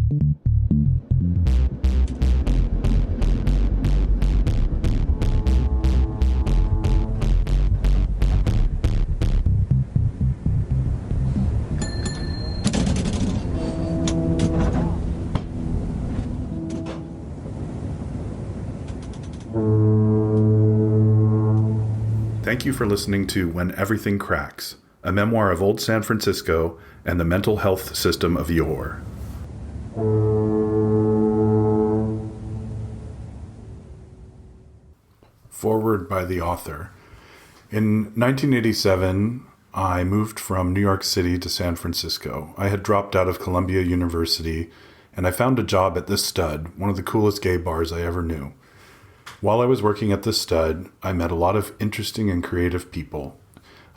Thank you for listening to When Everything Cracks, a memoir of old San Francisco and the mental health system of yore. Foreword by the author. In 1987, I moved from New York City to San Francisco. I had dropped out of Columbia University, and I found a job at this Stud, one of the coolest gay bars I ever knew. While I was working at the Stud, I met a lot of interesting and creative people.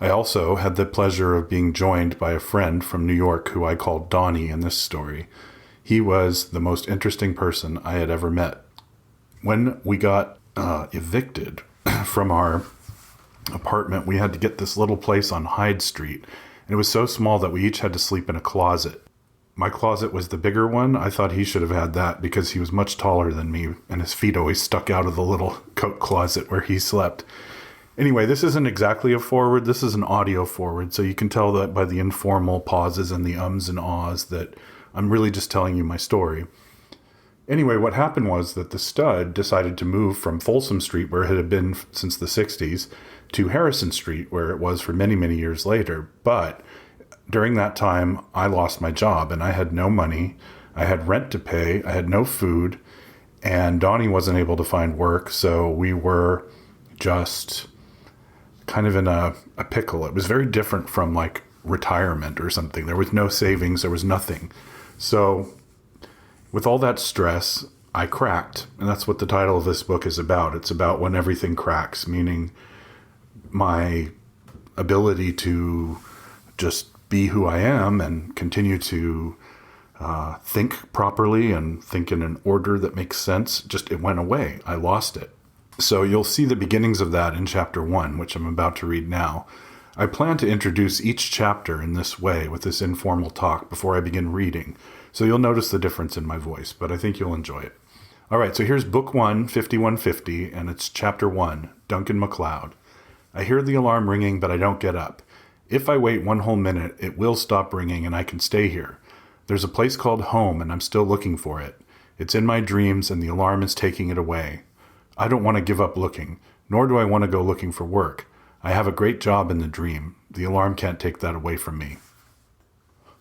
I also had the pleasure of being joined by a friend from New York who I called Donnie in this story. He was the most interesting person I had ever met. When we got evicted from our apartment, we had to get this little place on Hyde Street, and it was so small that we each had to sleep in a closet. My closet was the bigger one. I thought he should have had that because he was much taller than me, and his feet always stuck out of the little coat closet where he slept. Anyway, this isn't exactly a foreword. This is an audio foreword, so you can tell that by the informal pauses and the ums and ahs that I'm really just telling you my story. Anyway, what happened was that the Stud decided to move from Folsom Street, where it had been since the 60s, to Harrison Street, where it was for many, many years later. But during that time, I lost my job, and I had no money. I had rent to pay. I had no food, and Donnie wasn't able to find work, so we were just kind of in a pickle. It was very different from like retirement or something. There was no savings. There was nothing. So with all that stress, I cracked, and that's what the title of this book is about. It's about when everything cracks, meaning my ability to just be who I am and continue to think properly and think in an order that makes sense. Just it went away. I lost it. So you'll see the beginnings of that in chapter 1, which I'm about to read now. I plan to introduce each chapter in this way with this informal talk before I begin reading. So you'll notice the difference in my voice, but I think you'll enjoy it. All right, so here's book 1, 5150, and it's chapter 1, Duncan MacLeod. I hear the alarm ringing, but I don't get up. If I wait one whole minute, it will stop ringing and I can stay here. There's a place called home and I'm still looking for it. It's in my dreams and the alarm is taking it away. I don't want to give up looking, nor do I want to go looking for work. I have a great job in the dream. The alarm can't take that away from me.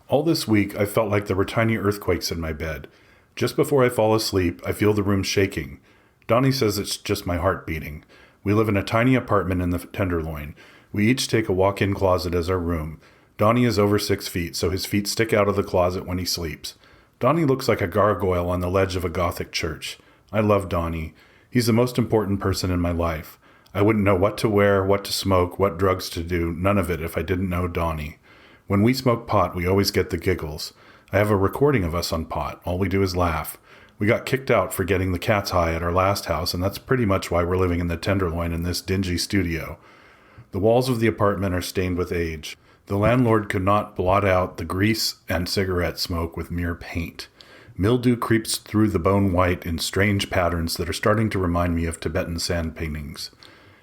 All this week, I felt like there were tiny earthquakes in my bed. Just before I fall asleep, I feel the room shaking. Donnie says it's just my heart beating. We live in a tiny apartment in the Tenderloin. We each take a walk-in closet as our room. Donnie is over 6 feet, so his feet stick out of the closet when he sleeps. Donnie looks like a gargoyle on the ledge of a Gothic church. I love Donnie. He's the most important person in my life. I wouldn't know what to wear, what to smoke, what drugs to do, none of it if I didn't know Donnie. When we smoke pot, we always get the giggles. I have a recording of us on pot. All we do is laugh. We got kicked out for getting the cats high at our last house, and that's pretty much why we're living in the Tenderloin in this dingy studio. The walls of the apartment are stained with age. The landlord could not blot out the grease and cigarette smoke with mere paint. Mildew creeps through the bone white in strange patterns that are starting to remind me of Tibetan sand paintings.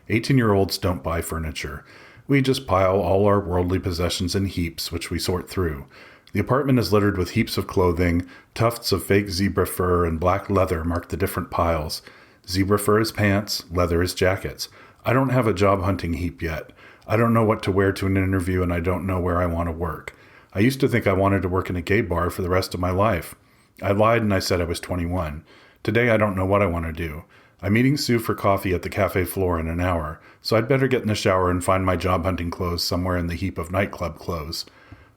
18-year-olds don't buy furniture. We just pile all our worldly possessions in heaps, which we sort through. The apartment is littered with heaps of clothing. Tufts of fake zebra fur and black leather mark the different piles. Zebra fur is pants, leather is jackets. I don't have a job hunting heap yet. I don't know what to wear to an interview, and I don't know where I want to work. I used to think I wanted to work in a gay bar for the rest of my life. I lied and I said I was 21. Today I don't know what I want to do. I'm meeting Sue for coffee at the cafe floor in an hour, so I'd better get in the shower and find my job hunting clothes somewhere in the heap of nightclub clothes.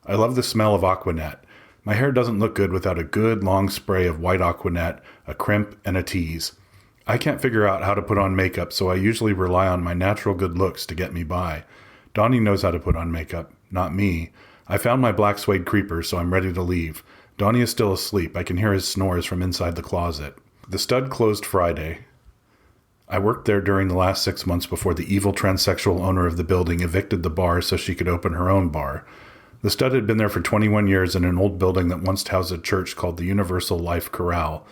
I love the smell of Aquanet. My hair doesn't look good without a good long spray of white Aquanet, a crimp, and a tease. I can't figure out how to put on makeup, so I usually rely on my natural good looks to get me by. Donnie knows how to put on makeup, not me. I found my black suede creeper, so I'm ready to leave. Donnie is still asleep. I can hear his snores from inside the closet. The Stud closed Friday. I worked there during the last 6 months before the evil transsexual owner of the building evicted the bar so she could open her own bar. The stud had been there for 21 years in an old building that once housed a church called the Universal Life Chorale.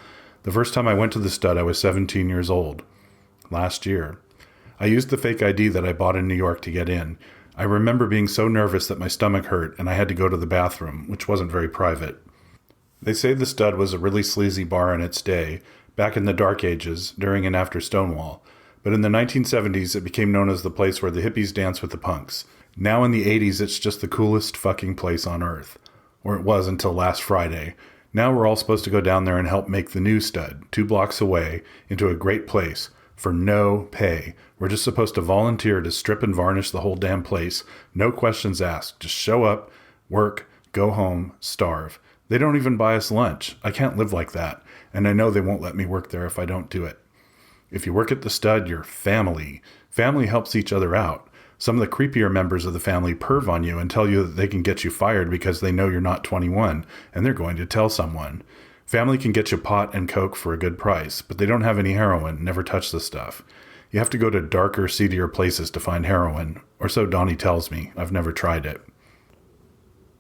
The first time I went to the stud, I was 17 years old. Last year. I used the fake ID that I bought in New York to get in. I remember being so nervous that my stomach hurt and I had to go to the bathroom, which wasn't very private. They say the stud was a really sleazy bar in its day, back in the dark ages, during and after Stonewall. But in the 1970s, it became known as the place where the hippies dance with the punks. Now in the 80s, it's just the coolest fucking place on earth. Or it was until last Friday. Now we're all supposed to go down there and help make the new stud, 2 blocks away, into a great place, for no pay. We're just supposed to volunteer to strip and varnish the whole damn place. No questions asked. Just show up, work, go home, starve. They don't even buy us lunch. I can't live like that. And I know they won't let me work there if I don't do it. If you work at the stud, you're family. Family helps each other out. Some of the creepier members of the family perv on you and tell you that they can get you fired because they know you're not 21 and they're going to tell someone. Family can get you pot and coke for a good price, but they don't have any heroin. Never touch the stuff. You have to go to darker, seedier places to find heroin, or so Donnie tells me. I've never tried it.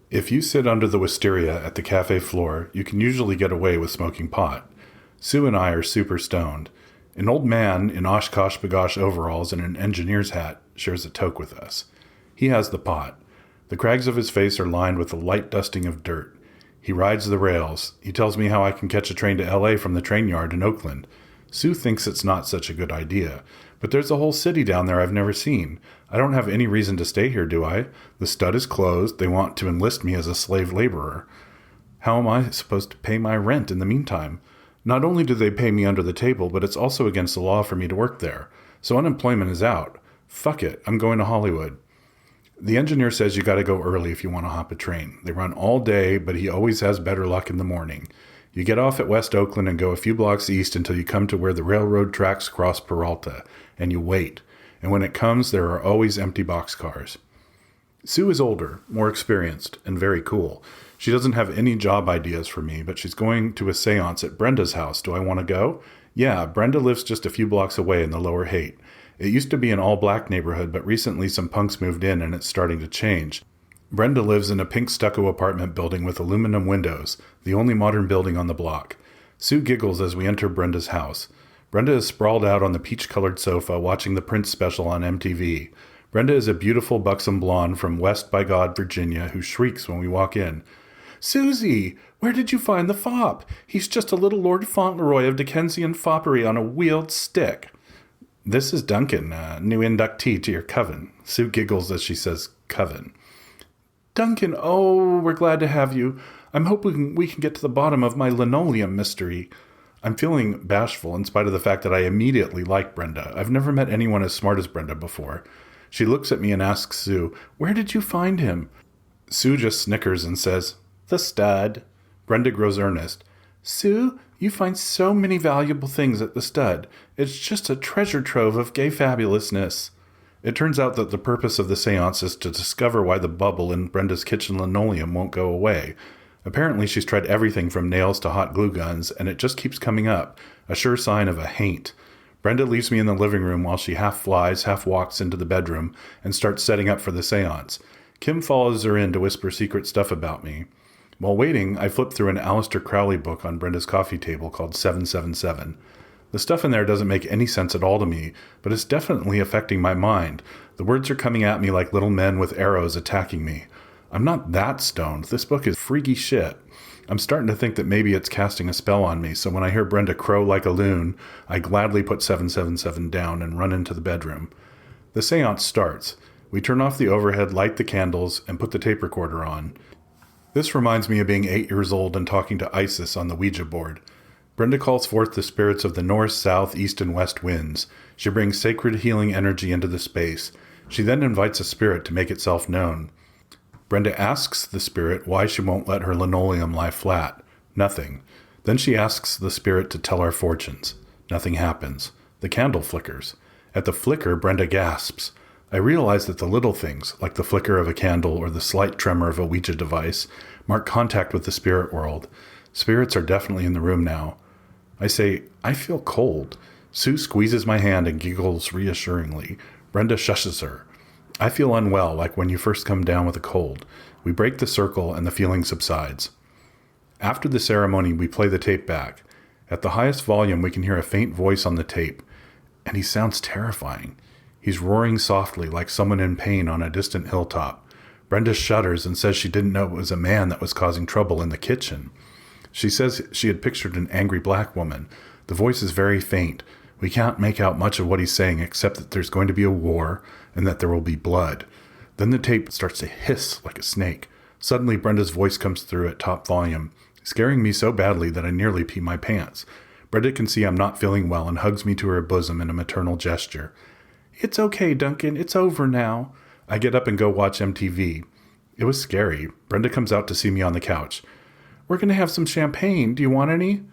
If you sit under the wisteria at the cafe floor, you can usually get away with smoking pot. Sue and I are super stoned. An old man in Oshkosh Bagosh overalls and an engineer's hat shares a toke with us. He has the pot. The crags of his face are lined with a light dusting of dirt. He rides the rails. He tells me how I can catch a train to L.A. from the train yard in Oakland. Sue thinks it's not such a good idea. But there's a whole city down there I've never seen. I don't have any reason to stay here, do I? The stud is closed. They want to enlist me as a slave laborer. How am I supposed to pay my rent in the meantime? Not only do they pay me under the table, but it's also against the law for me to work there. So unemployment is out. Fuck it. I'm going to Hollywood. The engineer says you gotta go early if you want to hop a train. They run all day, but he always has better luck in the morning. You get off at West Oakland and go a few blocks east until you come to where the railroad tracks cross Peralta, and you wait. And when it comes, there are always empty boxcars. Sue is older, more experienced, and very cool. She doesn't have any job ideas for me, but she's going to a seance at Brenda's house. Do I want to go? Yeah, Brenda lives just a few blocks away in the Lower Haight. It used to be an all-black neighborhood, but recently some punks moved in and it's starting to change. Brenda lives in a pink stucco apartment building with aluminum windows, the only modern building on the block. Sue giggles as we enter Brenda's house. Brenda is sprawled out on the peach-colored sofa watching the Prince special on MTV. Brenda is a beautiful buxom blonde from West by God, Virginia, who shrieks when we walk in. Susie, where did you find the fop? He's just a little Lord Fauntleroy of Dickensian foppery on a wheeled stick. This is Duncan, new inductee to your coven. Sue giggles as she says coven. Duncan, oh, we're glad to have you. I'm hoping we can get to the bottom of my linoleum mystery. I'm feeling bashful in spite of the fact that I immediately like Brenda. I've never met anyone as smart as Brenda before. She looks at me and asks Sue, where did you find him? Sue just snickers and says, the stud. Brenda grows earnest. Sue, you find so many valuable things at the stud. It's just a treasure trove of gay fabulousness. It turns out that the purpose of the seance is to discover why the bubble in Brenda's kitchen linoleum won't go away. Apparently she's tried everything from nails to hot glue guns, and it just keeps coming up, a sure sign of a haint. Brenda leaves me in the living room while she half flies, half walks into the bedroom and starts setting up for the seance. Kim follows her in to whisper secret stuff about me. While waiting, I flip through an Aleister Crowley book on Brenda's coffee table called 777. The stuff in there doesn't make any sense at all to me, but it's definitely affecting my mind. The words are coming at me like little men with arrows attacking me. I'm not that stoned. This book is freaky shit. I'm starting to think that maybe it's casting a spell on me, so when I hear Brenda crow like a loon, I gladly put 777 down and run into the bedroom. The seance starts. We turn off the overhead, light the candles, and put the tape recorder on. This reminds me of being 8 years old and talking to Isis on the Ouija board. Brenda calls forth the spirits of the north, south, east, and west winds. She brings sacred healing energy into the space. She then invites a spirit to make itself known. Brenda asks the spirit why she won't let her linoleum lie flat. Nothing. Then she asks the spirit to tell our fortunes. Nothing happens. The candle flickers. At the flicker, Brenda gasps. I realize that the little things, like the flicker of a candle or the slight tremor of a Ouija device, mark contact with the spirit world. Spirits are definitely in the room now. I say, I feel cold. Sue squeezes my hand and giggles reassuringly. Brenda shushes her. I feel unwell, like when you first come down with a cold. We break the circle and the feeling subsides. After the ceremony, we play the tape back. At the highest volume, we can hear a faint voice on the tape, and he sounds terrifying. He's roaring softly like someone in pain on a distant hilltop. Brenda shudders and says she didn't know it was a man that was causing trouble in the kitchen. She says she had pictured an angry black woman. The voice is very faint. We can't make out much of what he's saying except that there's going to be a war and that there will be blood. Then the tape starts to hiss like a snake. Suddenly, Brenda's voice comes through at top volume, scaring me so badly that I nearly pee my pants. Brenda can see I'm not feeling well and hugs me to her bosom in a maternal gesture. "It's okay, Duncan. It's over now." I get up and go watch MTV. It was scary. Brenda comes out to see me on the couch. "We're going to have some champagne. Do you want any?"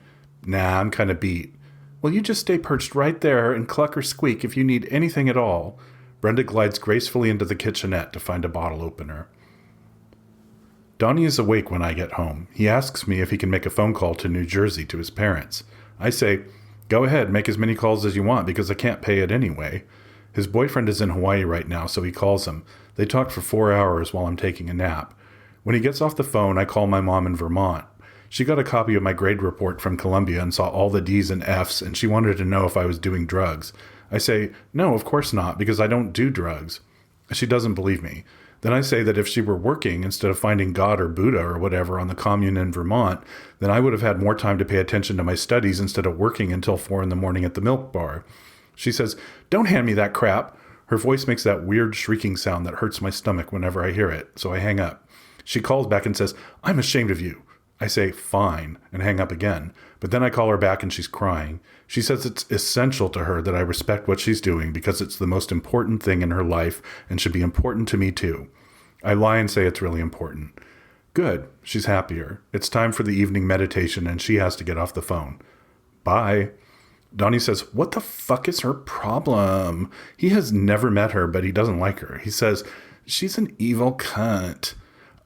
"Nah, I'm kind of beat." "Well, you just stay perched right there and cluck or squeak if you need anything at all." Brenda glides gracefully into the kitchenette to find a bottle opener. Donnie is awake when I get home. He asks me if he can make a phone call to New Jersey to his parents. I say, "Go ahead, make as many calls as you want because I can't pay it anyway." His boyfriend is in Hawaii right now, so he calls him. They talk for 4 hours while I'm taking a nap. When he gets off the phone, I call my mom in Vermont. She got a copy of my grade report from Columbia and saw all the D's and F's, and she wanted to know if I was doing drugs. I say, "No, of course not, because I don't do drugs." She doesn't believe me. Then I say that if she were working instead of finding God or Buddha or whatever on the commune in Vermont, then I would have had more time to pay attention to my studies instead of working until 4 a.m. at the milk bar. She says, "Don't hand me that crap." Her voice makes that weird shrieking sound that hurts my stomach whenever I hear it, so I hang up. She calls back and says, "I'm ashamed of you." I say, "Fine," and hang up again. But then I call her back and she's crying. She says it's essential to her that I respect what she's doing because it's the most important thing in her life and should be important to me too. I lie and say it's really important. Good. She's happier. It's time for the evening meditation and she has to get off the phone. Bye. Donnie says, "What the fuck is her problem?" He has never met her, but he doesn't like her. He says, "She's an evil cunt."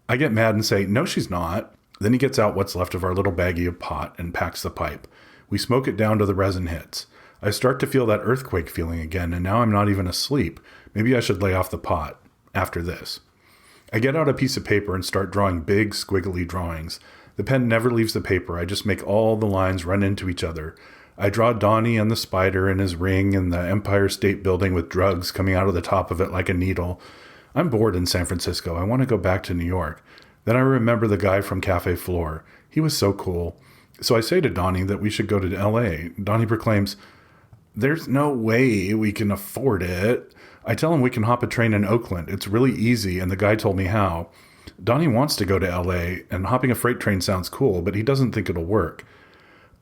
I get mad and say, "No, she's not." Then he gets out what's left of our little baggie of pot and packs the pipe. We smoke it down to the resin hits. I start to feel that earthquake feeling again, and now I'm not even asleep. Maybe I should lay off the pot after this. I get out a piece of paper and start drawing big, squiggly drawings. The pen never leaves the paper. I just make all the lines run into each other. I draw Donnie and the spider and his ring and the Empire State Building with drugs coming out of the top of it like a needle. I'm bored in San Francisco. I want to go back to New York. Then I remember the guy from Cafe Flore. He was so cool. So I say to Donnie that we should go to L.A. Donnie proclaims, "There's no way we can afford it." I tell him we can hop a train in Oakland. It's really easy, and the guy told me how. Donnie wants to go to L.A., and hopping a freight train sounds cool, but he doesn't think it'll work.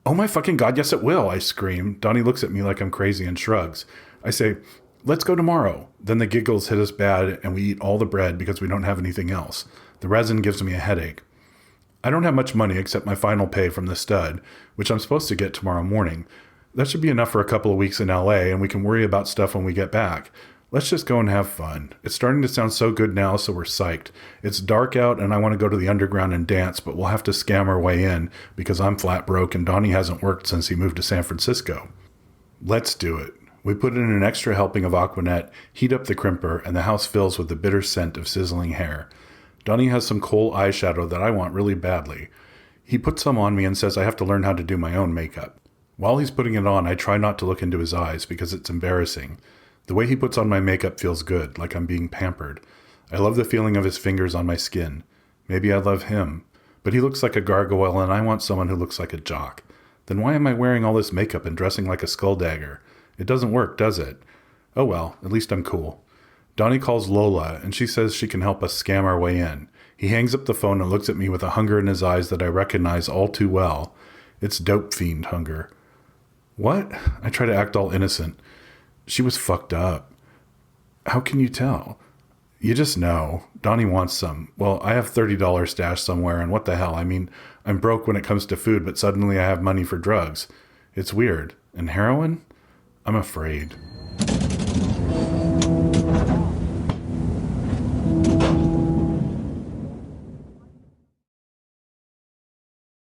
"Oh my fucking God, yes it will," I scream. Donnie looks at me like I'm crazy and shrugs. I say, "Let's go tomorrow." Then the giggles hit us bad, and we eat all the bread because we don't have anything else. The resin gives me a headache. I don't have much money except my final pay from the stud, which I'm supposed to get tomorrow morning. That should be enough for a couple of weeks in LA, and we can worry about stuff when we get back. Let's just go and have fun. It's starting to sound so good now, so we're psyched. It's dark out, and I want to go to the underground and dance, but we'll have to scam our way in because I'm flat broke and Donnie hasn't worked since he moved to San Francisco. Let's do it. We put in an extra helping of Aquanet, heat up the crimper, and the house fills with the bitter scent of sizzling hair. Donnie has some kohl eyeshadow that I want really badly. He puts some on me and says I have to learn how to do my own makeup. While he's putting it on, I try not to look into his eyes because it's embarrassing. The way he puts on my makeup feels good, like I'm being pampered. I love the feeling of his fingers on my skin. Maybe I love him. But he looks like a gargoyle and I want someone who looks like a jock. Then why am I wearing all this makeup and dressing like a skulldagger? It doesn't work, does it? Oh well, at least I'm cool. Donnie calls Lola, and she says she can help us scam our way in. He hangs up the phone and looks at me with a hunger in his eyes that I recognize all too well. It's dope fiend hunger. What? I try to act all innocent. She was fucked up. How can you tell? You just know. Donnie wants some. Well, I have $30 stashed somewhere, and what the hell? I mean, I'm broke when it comes to food, but suddenly I have money for drugs. It's weird. And heroin? I'm afraid.